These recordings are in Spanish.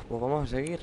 Pues vamos a seguir.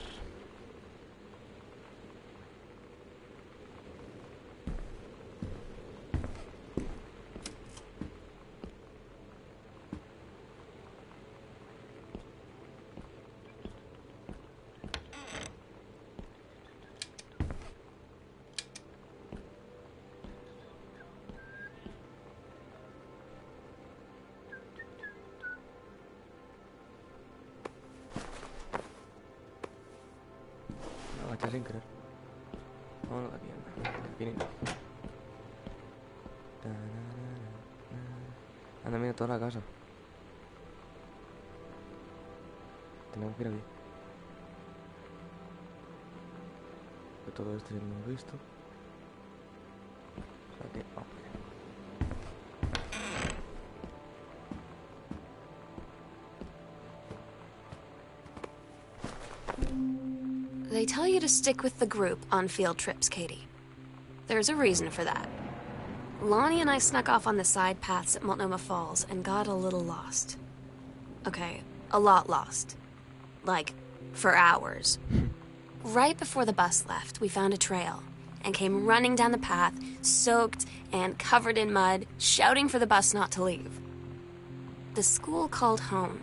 Me agaché sin querer. Vámonos de aquí, anda. Que aquí ni- Anda, mira toda la casa. Tenemos que ir aquí. Que todo esto ya lo hemos visto. O sea que vamos allá. They tell you to stick with the group on field trips, Katie. There's a reason for that. Lonnie and I snuck off on the side paths at Multnomah Falls and got a little lost. Okay, a lot lost. Like, for hours. Right before the bus left, we found a trail and came running down the path, soaked and covered in mud, shouting for the bus not to leave. The school called home.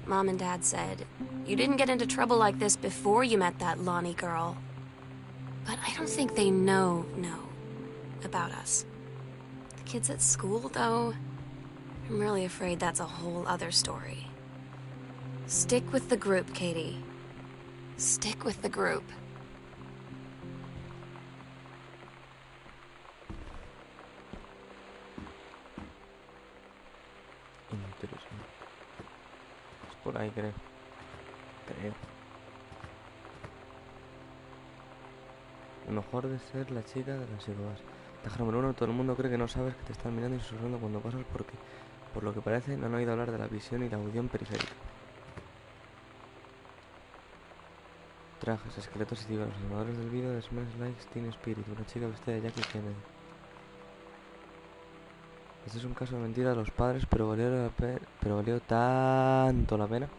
Mom and Dad said, "You didn't get into trouble like this before you met that Lonnie girl." But I don't think they know about us. The kids at school, though, I'm really afraid that's a whole other story. Stick with the group, Katie. Stick with the group. Interesante. Es por ahí, creo. Lo mejor de ser la chica de las psicópatas. Taja número 1, todo el mundo cree que no sabes que te están mirando y susurrando cuando pasas porque, por lo que parece, no han oído hablar de la visión y la audición periférica. Trajes, esqueletos y cigarros. Los animadores del vídeo de Smash Likes Teen Spirit. Una chica vestida de Jackie Kennedy. Este es un caso de mentira de los padres, pero valió tanto la pena.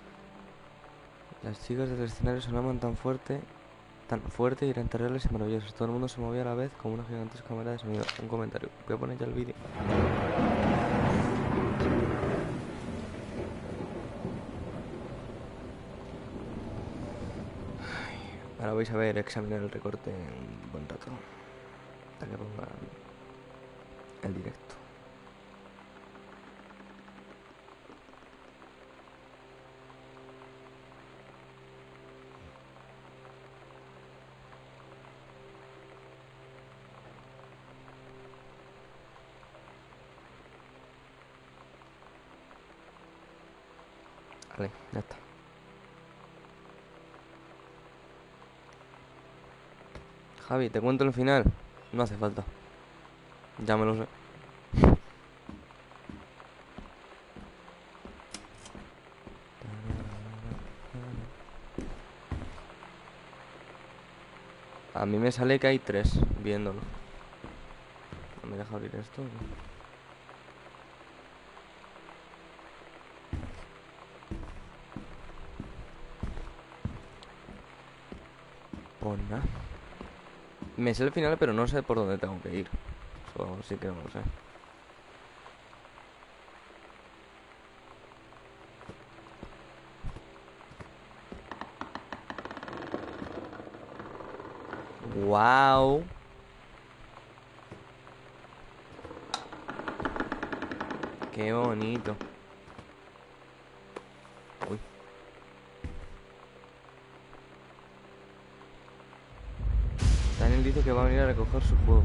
Las chicas del escenario sonaban tan fuerte y eran terribles y maravillosas. Todo el mundo se movía a la vez como una gigantesca cámara de sonido. Un comentario. Voy a poner ya el vídeo. Ahora vais a ver examinar el recorte en un buen rato. Hasta que ponga el directo. Vale, ya está. Javi, ¿te cuento el final? No hace falta. Ya me lo sé. A mí me sale que hay 3 viéndolo. No me deja abrir esto. Pues nada. Me sé el final, pero no sé por dónde tengo que ir. Eso sí que no lo sé. Wow. Qué bonito. Uy. Daniel dice que va a venir a recoger su juego.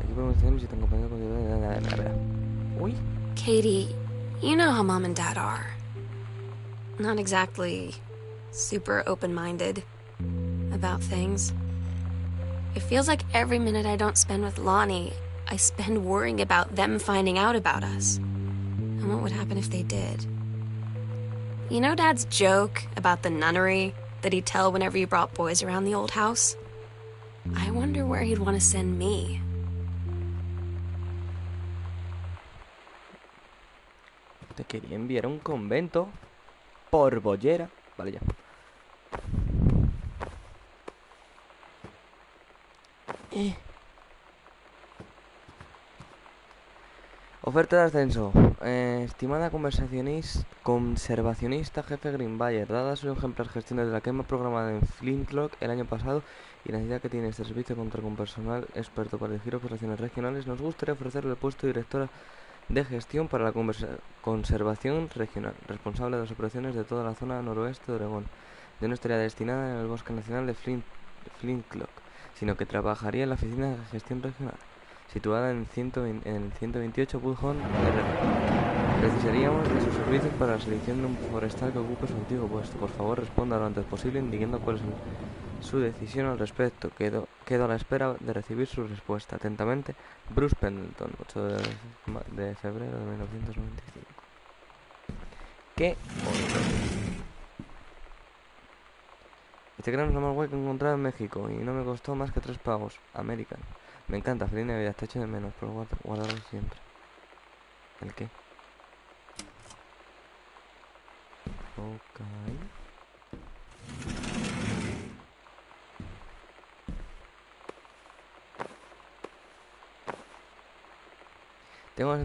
Aquí podemos tener si te acompañado con... Uy. Katie, you know how Mom and Dad are. Not exactly super open-minded about things. It feels like every minute I don't spend with Lonnie, I spend worrying about them finding out about us. And what would happen if they did? You know Dad's joke about the nunnery that he'd tell whenever you brought boys around the old house? I wonder where he'd want to send me. Te quería enviar a un convento por bollera. Vale, ya. Oferta de ascenso. Estimada conservacionista jefe Greenbayer, dada su ejemplar gestión de la quema programada en Flintlock el año pasado y la necesidad que tiene este servicio contar con personal experto para dirigir operaciones regionales, nos gustaría ofrecerle el puesto de directora de gestión para la conservación regional, responsable de las operaciones de toda la zona noroeste de Oregón. Ya no estaría destinada en el Bosque Nacional de Flintlock, sino que trabajaría en la Oficina de Gestión Regional, situada en el 128 Bullhorn RD. Precisaríamos de sus servicios para la selección de un forestal que ocupe su antiguo puesto. Por favor, responda lo antes posible indicando cuál es su decisión al respecto. Quedo a la espera de recibir su respuesta. Atentamente, Bruce Pendleton, 8 de febrero de 1995. ¿Qué? Este cráneo es lo más guay que he encontrado en México y no me costó más que 3 pavos. American. Me encanta, feliz Navidad, te echo de menos, pero guardarlo siempre. ¿El qué? Ok. Tengo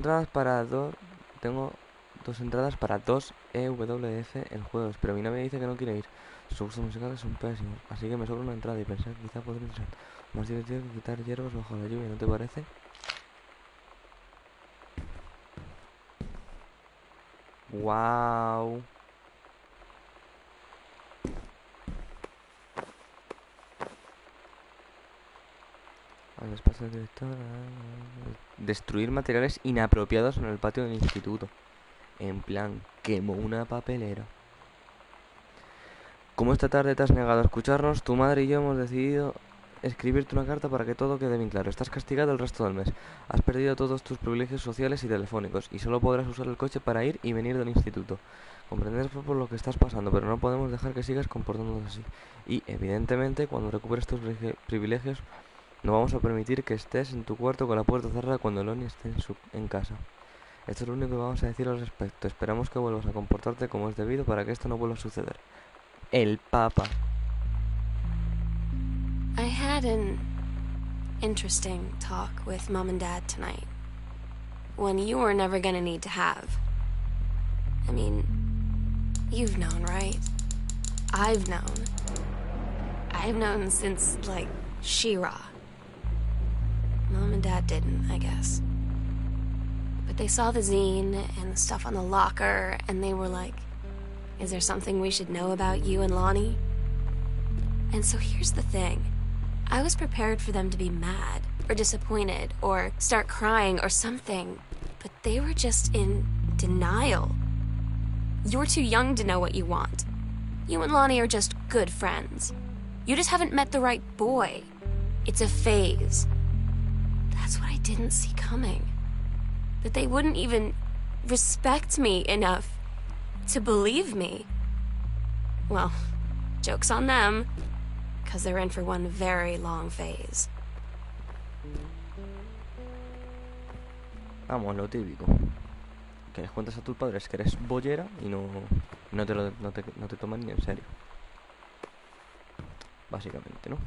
dos entradas para 2 EWF en juegos, pero mi novia dice que no quiere ir. Sus gustos musicales son pésimos, así que me sobra una entrada y pensé que quizá podría ser más divertido que quitar hierbas bajo la lluvia, ¿no te parece? ¡Wow! Al despacho del director. Destruir materiales inapropiados en el patio del instituto. En plan, quemó una papelera. Como esta tarde te has negado a escucharnos, tu madre y yo hemos decidido escribirte una carta para que todo quede bien claro. Estás castigado el resto del mes. Has perdido todos tus privilegios sociales y telefónicos y solo podrás usar el coche para ir y venir del instituto. Comprenderás por lo que estás pasando, pero no podemos dejar que sigas comportándote así. Y, evidentemente, cuando recuperes tus privilegios, no vamos a permitir que estés en tu cuarto con la puerta cerrada cuando Lonnie esté en casa. Esto es lo único que vamos a decir al respecto. Esperamos que vuelvas a comportarte como es debido para que esto no vuelva a suceder. El Papa. I had an interesting talk with Mom and Dad tonight. One you were never gonna need to have. I mean, you've known, right? I've known. I've known since, like, She-Ra. Mom and Dad didn't, I guess. But they saw the zine and the stuff on the locker, and they were like, is there something we should know about you and Lonnie? And so here's the thing. I was prepared for them to be mad, or disappointed, or start crying, or something. But they were just in denial. You're too young to know what you want. You and Lonnie are just good friends. You just haven't met the right boy. It's a phase. That's what I didn't see coming. That they wouldn't even respect me enough to believe me. Well, joke's on them, because they're in for one very long phase. Vamos, lo típico. Que les cuentas a tus padres que eres bollera y no te toman ni en serio. Básicamente, ¿no?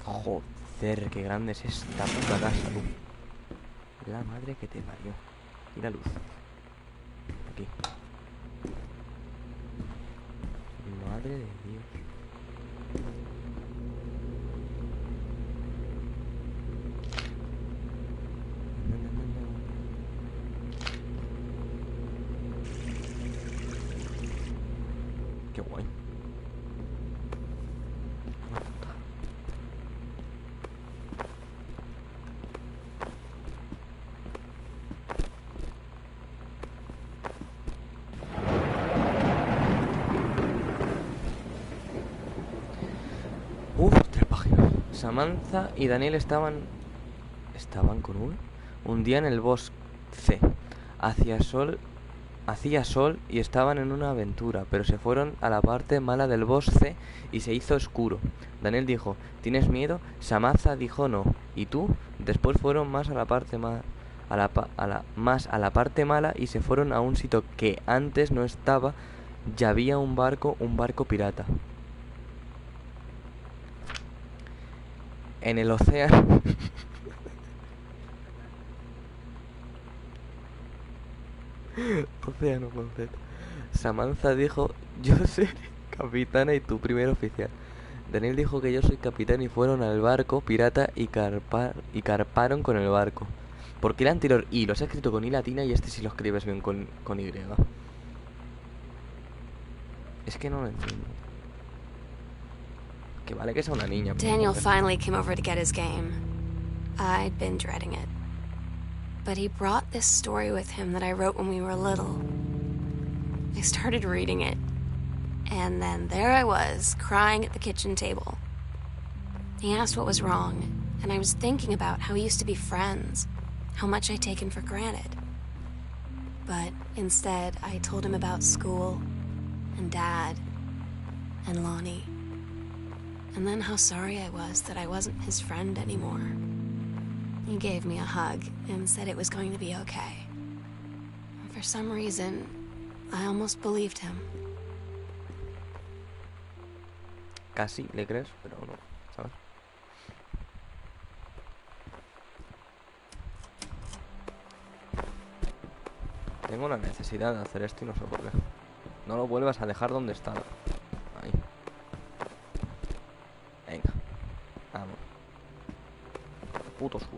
Joder, qué grande es esta puta casa, tú. La madre que te parió. Y la luz. Aquí. Madre de Dios. Qué guay. Uf, 3 páginas. Samantha y Daniel estaban con un día en el bosque. Hacía sol y estaban en una aventura, pero se fueron a la parte mala del bosque y se hizo oscuro. Daniel dijo, ¿tienes miedo? Samantha dijo no. ¿Y tú? Después fueron más a la parte más a la parte mala y se fueron a un sitio que antes no estaba. Ya había un barco pirata. En el océano. Océano con Z. Samantha dijo: yo soy capitana y tu primer oficial. Daniel dijo que yo soy capitán y fueron al barco pirata y carparon con el barco. ¿Por qué el anterior I los ha escrito con I latina y este sí lo escribes bien con Y? Es que no lo entiendo. Que vale que sea una niña. Daniel finally came over to get his game. I'd been dreading it. But he brought this story with him that I wrote when we were little. I started reading it. And then there I was, crying at the kitchen table. He asked what was wrong, and I was thinking about how we used to be friends, how much I'd taken for granted. But instead, I told him about school, and Dad, and Lonnie. And then how sorry I was that I wasn't his friend anymore. He gave me a hug and said it was going to be okay. And for some reason, I almost believed him. Casi le crees, pero no, ¿sabes? Tengo la necesidad de hacer esto y no sé por qué. No lo vuelvas a dejar donde estaba. Ahí. Venga. Vamos. Puto suelo.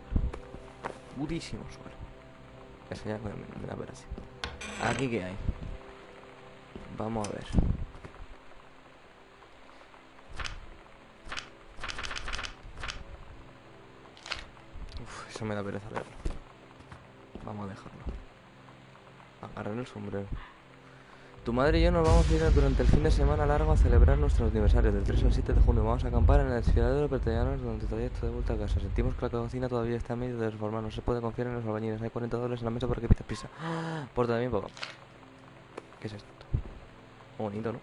Putísimo suelo. Eso ya me da ver así. Aquí que hay. Vamos a ver. Eso me da pereza leerlo. Vamos a dejarlo. Agarrar el sombrero. Tu madre y yo nos vamos a ir durante el fin de semana largo a celebrar nuestro aniversario. Del 3 al 7 de junio vamos a acampar en el desfiladero Pertellanos durante todo esto de vuelta a casa. Sentimos que la cocina todavía está en medio de reformar. No se puede confiar en los albañiles. Hay $40 en la mesa para que pidas pizza. Por también poco. ¿Qué es esto? Muy bonito, ¿no?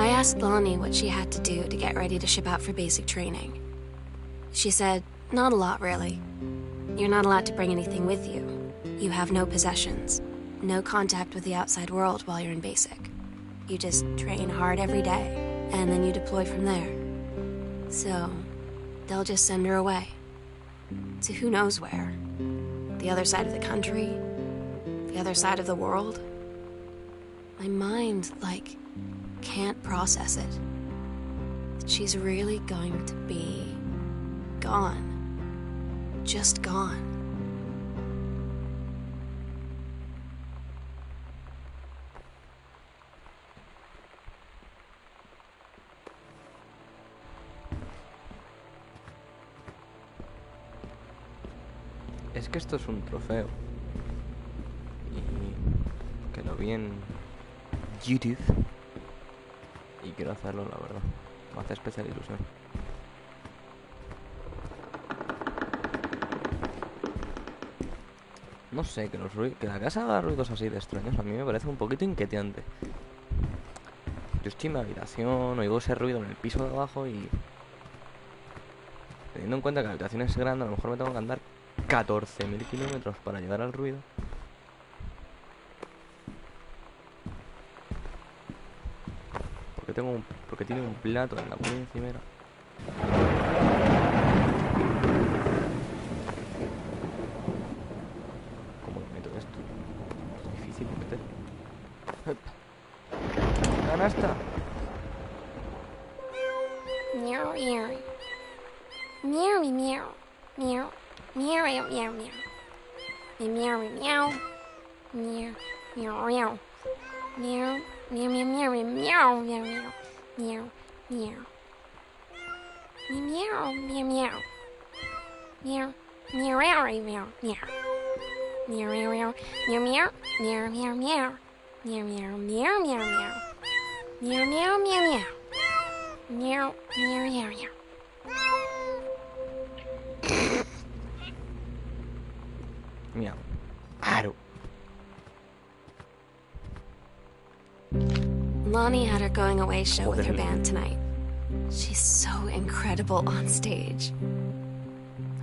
I asked Lonnie what she had to do to get ready to ship out for basic training. She said, not a lot, really. You're not allowed to bring anything with you. You have no possessions, no contact with the outside world while you're in basic. You just train hard every day, and then you deploy from there. So, they'll just send her away. To who knows where. The other side of the country, the other side of the world. My mind, can't process it. She's really going to be gone. Just gone. Es que esto es un trofeo. Y que lo vi en YouTube. Y quiero hacerlo, la verdad. Me hace especial ilusión. No sé, que la casa haga ruidos así de extraños a mí me parece un poquito inquietante. Yo estoy en mi habitación, oigo ese ruido en el piso de abajo y... Teniendo en cuenta que la habitación es grande, a lo mejor me tengo que andar 14.000 kilómetros para llegar al ruido. Porque tiene un plato en la puta encimera. ¿Cómo lo meto esto? Es difícil de meter. ¡Canasta! Meow, meow. Meow, meow. Meow. Meow, meow, meow, meow. Meow, meow. Meow, meow, meow. Meow, meow, meow, meow, meow, meow, meow. Meow, meow. Meow, meow, meow. Meow, meow, meow, meow, meow. Meow, meow, meow, meow, meow, meow, meow, meow. Meow, meow, meow, meow, meow. Meow, meow, meow, meow. Meow, meow, meow, meow. Miau. Aro. Lonnie had her going away show with her band tonight. She's so incredible on stage.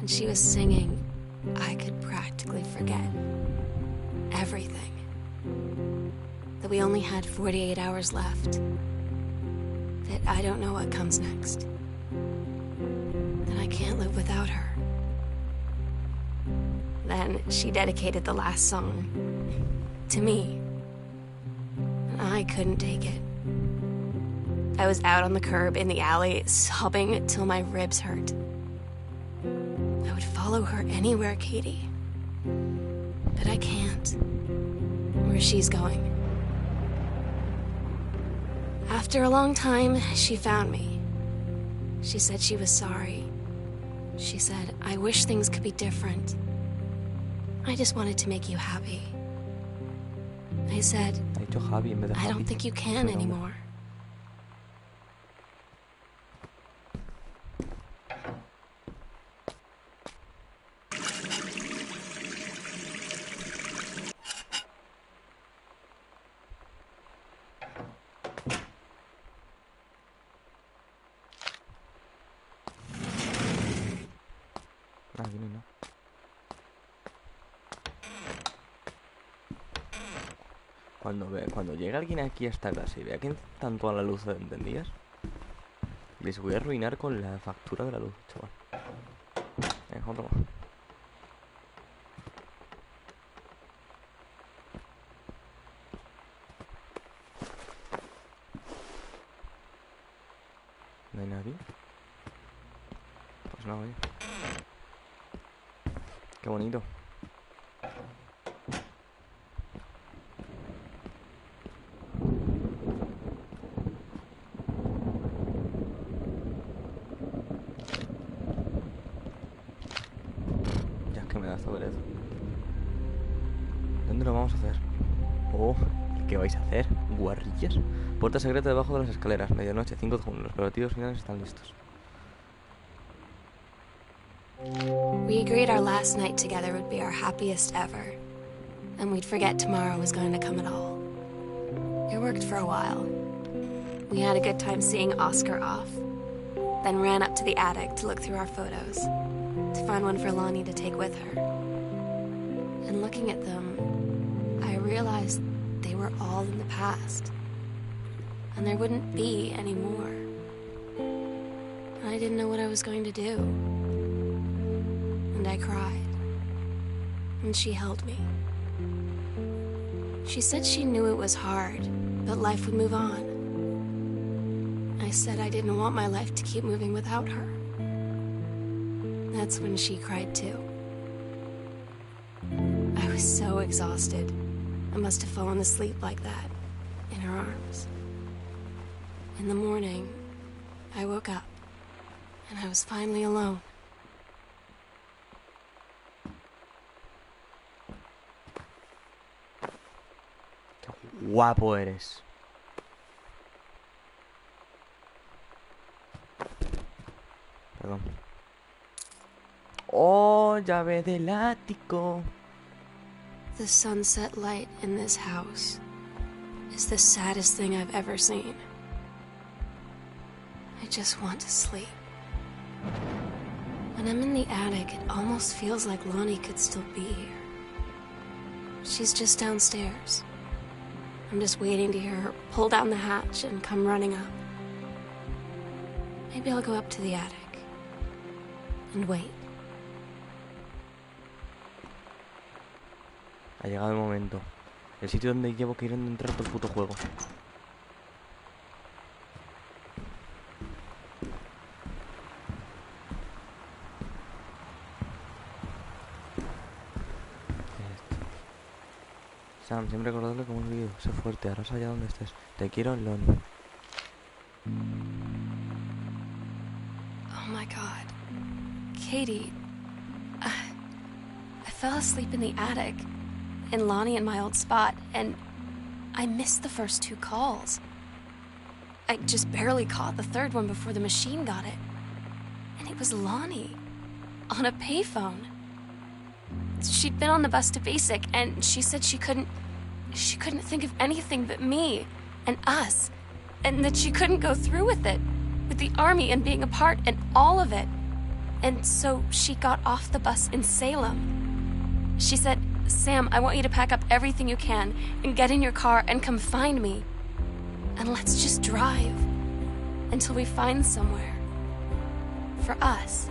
When she was singing, I could practically forget everything. That we only had 48 hours left. That I don't know what comes next. That I can't live without her. Then she dedicated the last song to me. And I couldn't take it. I was out on the curb in the alley, sobbing till my ribs hurt. I would follow her anywhere, Katie. But I can't. Where she's going. After a long time, she found me. She said she was sorry. She said, I wish things could be different. I just wanted to make you happy. I said, I don't think you can anymore. Aquí no hay nada. Cuando llegue alguien aquí a esta casa y vea que están todas las luces encendidas, les voy a arruinar con la factura de la luz, chaval. Venga, otro más. ¿No hay nadie? Pues no, oye. Qué bonito. Ya es que me da esta pereza. ¿Dónde lo vamos a hacer? Oh, ¿qué vais a hacer? ¿Guarrillas? Puerta secreta debajo de las escaleras. Medianoche, 5 de junio. Los preparativos finales están listos. We agreed our last night together would be our happiest ever, and we'd forget tomorrow was going to come at all. It worked for a while. We had a good time seeing Oscar off, then ran up to the attic to look through our photos, to find one for Lonnie to take with her. And looking at them, I realized they were all in the past, and there wouldn't be any more. And I didn't know what I was going to do. And I cried. And she held me. She said she knew it was hard, but life would move on. I said I didn't want my life to keep moving without her. That's when she cried too. I was so exhausted. I must have fallen asleep like that, in her arms. In the morning, I woke up, and I was finally alone. Guapo eres. Perdón. Oh, llave del ático. The sunset light in this house is the saddest thing I've ever seen. I just want to sleep. When I'm in the attic, it almost feels like Lonnie could still be here. She's just downstairs. I'm just waiting to hear her pull down the hatch and come running up. Maybe I'll go up to the attic and wait. Ha llegado el momento. El sitio donde llevo queriendo entrar todo el puto juego. Sam, siempre recordadle como un vídeo. Sé fuerte, arrasa allá donde estés. Te quiero, Lonnie. Oh my god. Katie. I fell asleep in the attic, in Lonnie and my old spot, and I missed the first 2 calls. I just barely caught the third one before the machine got it. And it was Lonnie, on a payphone. She'd been on the bus to Basic, and she said she couldn't think of anything but me and us, and that she couldn't go through with it, with the army and being apart and all of it. And so she got off the bus in Salem. She said, Sam, I want you to pack up everything you can and get in your car and come find me. And let's just drive until we find somewhere for us.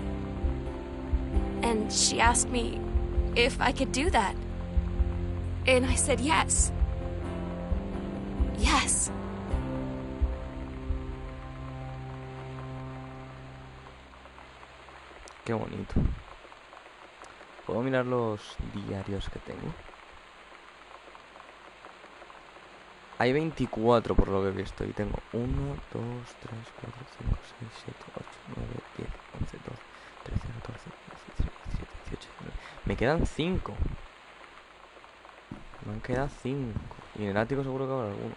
And she asked me if I could do that. And I said yes. Yes. Qué bonito. ¿Puedo mirar los diarios que tengo? Hay 24 por lo que he visto. Y tengo 1, 2, 3, 4, 5, 6, 7, 8, 9, 10, 11, 12, 13, 14, 15, 16, 17, 18, 19. Me quedan 5. Me han quedado 5. Y en el ático seguro que habrá alguno.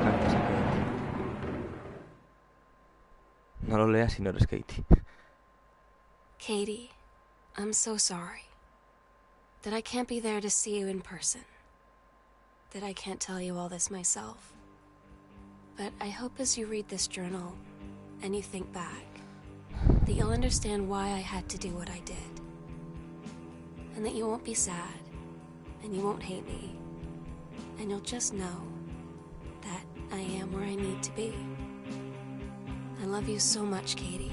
Cartas a Katie. No lo leas si no eres Katie. Katie, I'm so sorry that I can't be there to see you in person, that I can't tell you all this myself. But I hope as you read this journal and you think back, that you'll understand why I had to do what I did. And that you won't be sad, and you won't hate me, and you'll just know that I am where I need to be. I love you so much, Katie.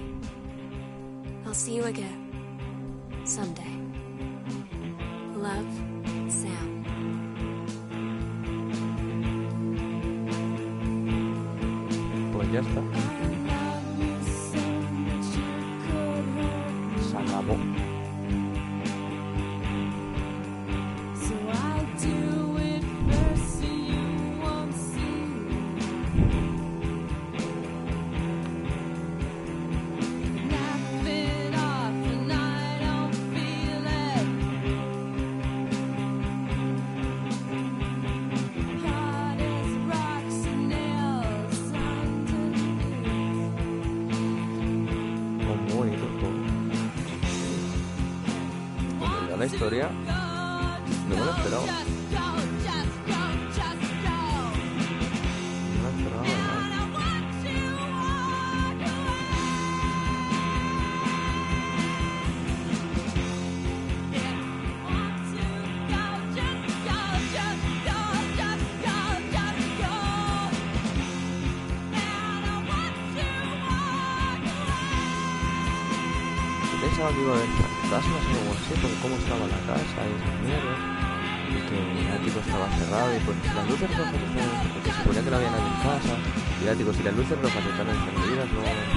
I'll see you again, someday. Love, Sam. Pues ya está. Se acabó. La historia no me lo esperaba. No me lo esperaba, ¿verdad? Yo pensaba que iba a haber fantasmas o algo así, porque cómo estaba la casa y esas mierdas, y que el ático estaba cerrado, y pues si las luces rojas están, porque se suponía que no había nadie en casa, y el ático, si las luces rojas están encendidas, no entra.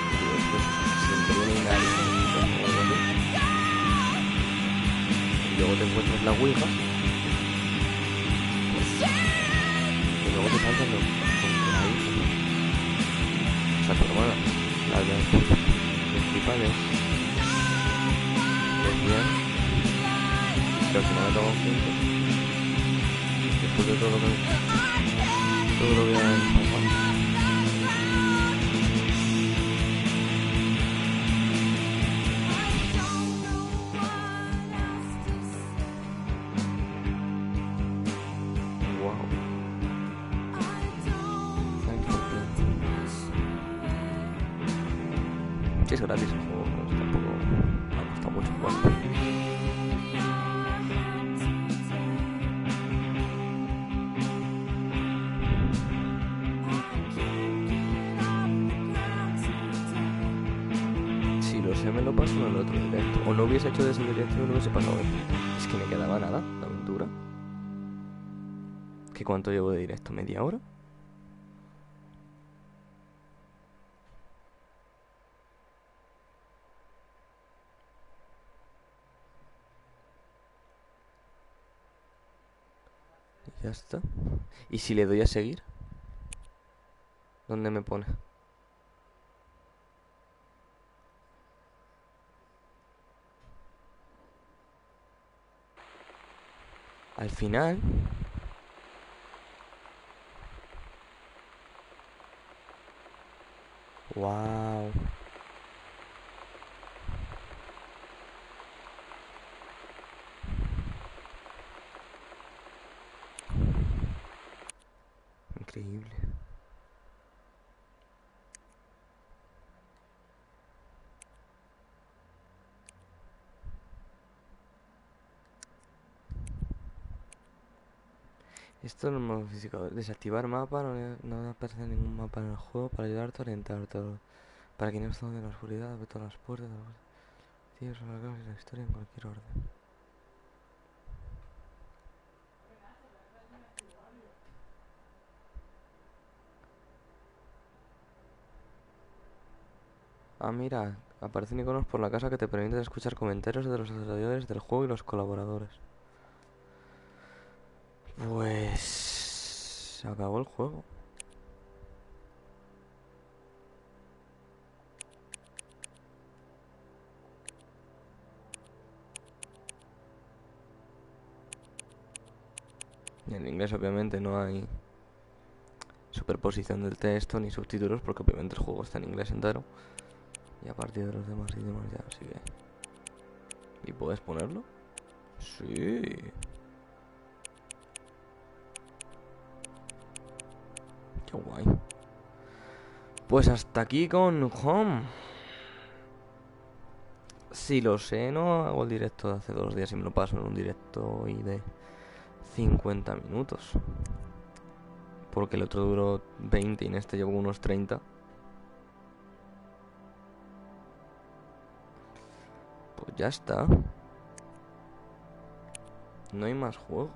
Y después siempre viene alguien o algo así. Y luego te encuentras la ouija, y luego te saltan los ahí. O sea, pero bueno, las principales decían que al final acaban juntos después de todo lo que habían pasado. Wow. Thanks for playing. Sí, es gratis el juego, pues tampoco me ha costado mucho jugar. Si lo sé, me lo paso en el otro directo. O no hubiese hecho de ese directo y no lo hubiese pasado. Es que me quedaba nada, la aventura. ¿Qué cuánto llevo de directo? ¿Media hora? Ya está. ¿Y si le doy a seguir? ¿Dónde me pone? Al final... Wow. Increíble. Esto es el modo físico. Desactivar mapa, no aparece ningún mapa en el juego para ayudarte a orientarte. Para que no estés en la oscuridad, ve todas las puertas, tienes la casa y la historia en cualquier orden. Ah, mira, aparecen iconos por la casa que te permiten escuchar comentarios de los desarrolladores del juego y los colaboradores. Pues... se acabó el juego. Y en inglés obviamente no hay superposición del texto ni subtítulos porque obviamente el juego está en inglés entero. Y a partir de los demás idiomas ya, así que... ¿Y puedes ponerlo? Sí. Qué guay. Pues hasta aquí con Home. Si lo sé, no hago el directo de hace 2 días y me lo paso en un directo y de 50 minutos. Porque el otro duró 20 y en este llevo unos 30. Pues ya está. No hay más juegos.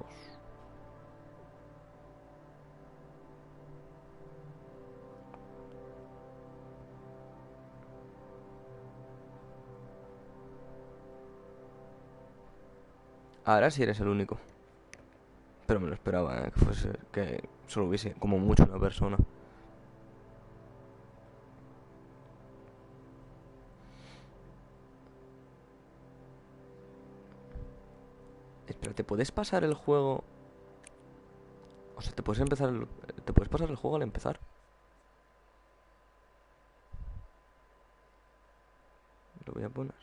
Ahora sí eres el único. Pero me lo esperaba, que fuese, que solo hubiese como mucho una persona. Espera, ¿te puedes pasar el juego? O sea, ¿te puedes empezar ¿te puedes pasar el juego al empezar? Lo voy a poner.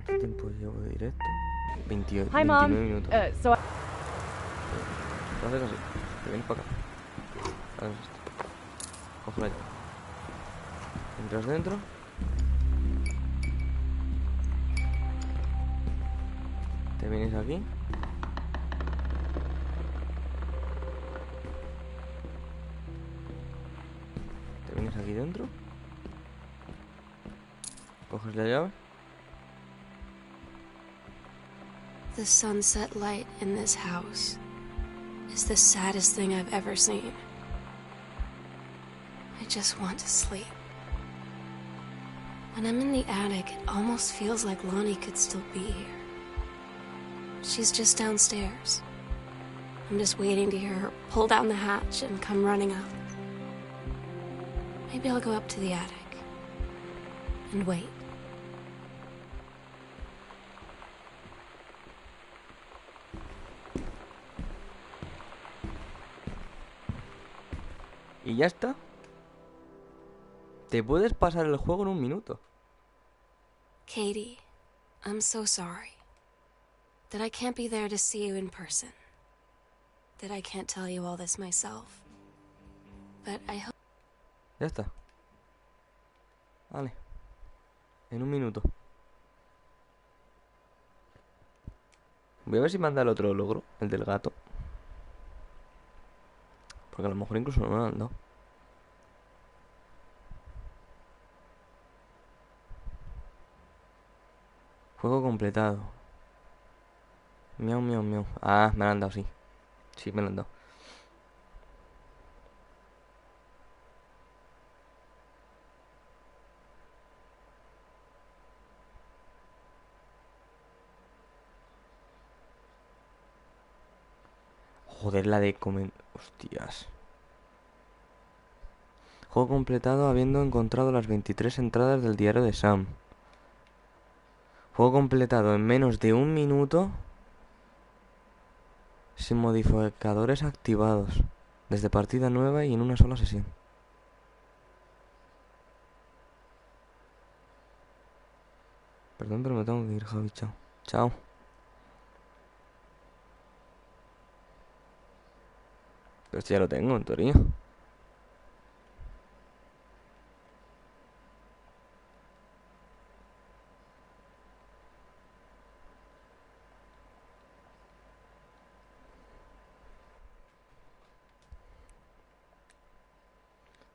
¿Cuánto tiempo llevo de directo? 28, Hi, 29 Mom. minutos. So Lo haces así. Te vienes para acá. Haces esto. Coge la llave. Entras dentro. Te vienes aquí. Te vienes aquí dentro. Coges la llave. The sunset light in this house is the saddest thing I've ever seen. I just want to sleep. When I'm in the attic, it almost feels like Lonnie could still be here. She's just downstairs. I'm just waiting to hear her pull down the hatch and come running up. Maybe I'll go up to the attic and wait. Y ya está. Te puedes pasar el juego en un minuto. Katie, I'm so sorry that I can't be there to see you in person, that I can't tell you all this myself, but I hope... Ya está. Vale. En un minuto. Voy a ver si manda el otro logro, el del gato. Porque a lo mejor incluso no me lo han dado. Juego completado. Miau, miau, miau. Ah, me lo han dado, sí. Sí, me lo han dado. Joder, la de comer... Hostias. Juego completado habiendo encontrado las 23 entradas del diario de Sam. Juego completado en menos de un minuto. Sin modificadores activados. Desde partida nueva y en una sola sesión. Perdón, pero me tengo que ir, Javi. Chao. Chao. Pero esto ya lo tengo, en teoría. ¿Te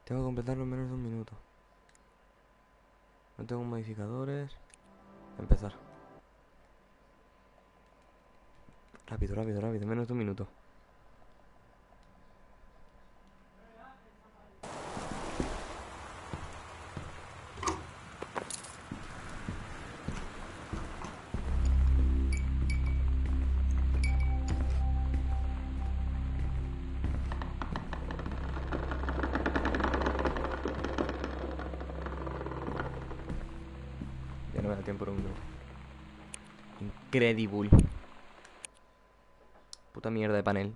Tengo que completarlo en menos de un minuto. No tengo modificadores. Empezar. Rápido, rápido, rápido. Menos de un minuto. Ya no me da tiempo en un minuto. Incredible. Puta mierda de panel.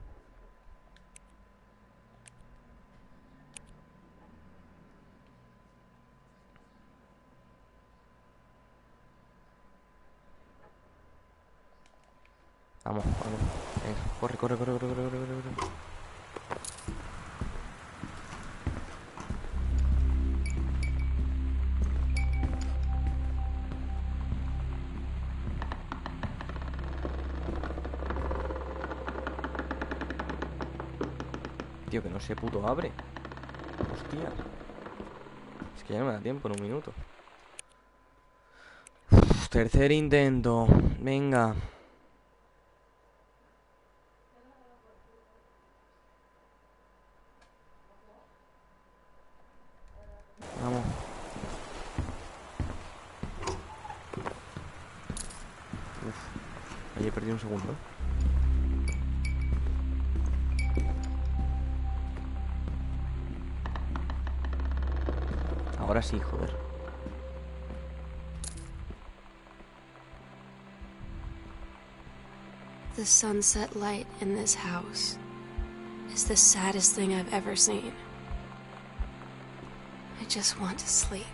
Vamos, vamos. Venga, corre, corre, corre, corre, corre, corre, corre. Tío, que no se puto abre. Hostias. Es que ya no me da tiempo en un minuto. Uf, tercer intento. Venga. Vamos. Uf. Ahí he perdido un segundo. Ahora sí, joder. The sunset light in this house is the saddest thing I've ever seen. I just want to sleep.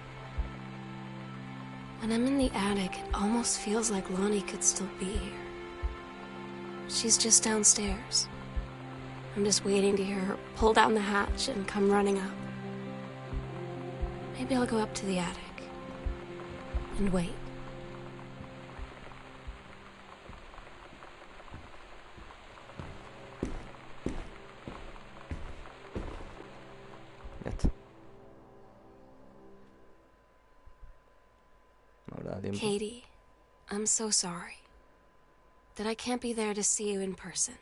When I'm in the attic, it almost feels like Lonnie could still be here. She's just downstairs. I'm just waiting to hear her pull down the hatch and come running up. Maybe I'll go up to the attic and wait. Ya está. No habrá tiempo. Katie, I'm so sorry that I can't be there to see you in person,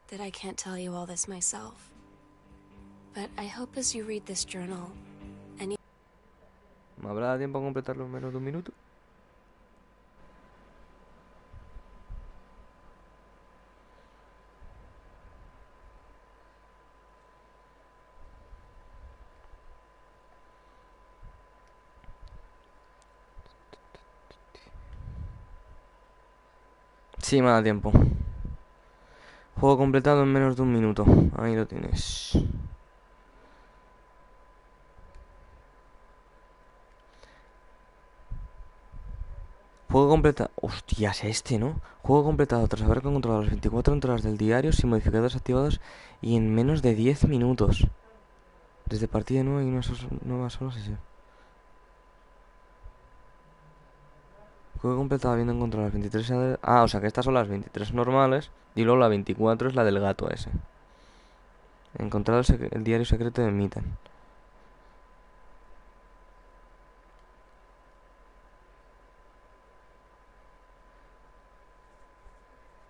that I can't tell you all this myself. But I hope as you read this journal, ¿Me habrá tiempo a completarlo en menos de un minuto? Sí, me da tiempo. Juego completado en menos de un minuto. Ahí lo tienes. Juego completado... Hostias, ¿no? Juego completado tras haber controlado las 24 entradas del diario sin modificadores activados y en menos de 10 minutos. Desde partida nueva y unas nuevas sola sesión. Juego completado habiendo encontrado las 23... Ah, o sea que estas son las 23 normales y luego la 24 es la del gato ese. Encontrado el diario secreto de Mitten.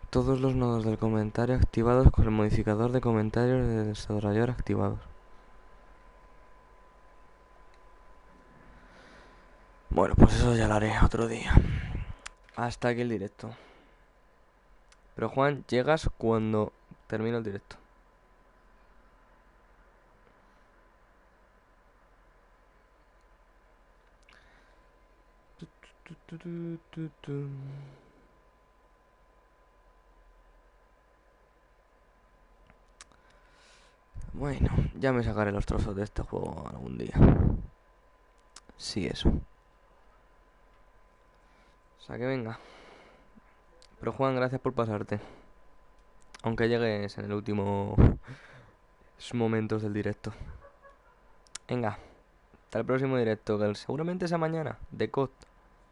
Todos los nodos del comentario activados con el modificador de comentarios del desarrollador activados. Bueno, pues eso ya lo haré otro día. Hasta aquí el directo. Pero Juan, llegas cuando termine el directo. Bueno, ya me sacaré los trozos de este juego algún día. Sí, eso. O sea que venga. Pero Juan, gracias por pasarte. Aunque llegues en el último momentos del directo. Venga, hasta el próximo directo, que seguramente sea mañana, de COD.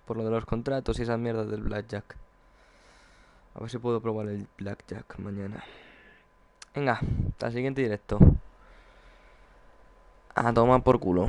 Por lo de los contratos y esas mierdas del Blackjack. A ver si puedo probar el Blackjack mañana. Venga, hasta el siguiente directo. A tomar por culo.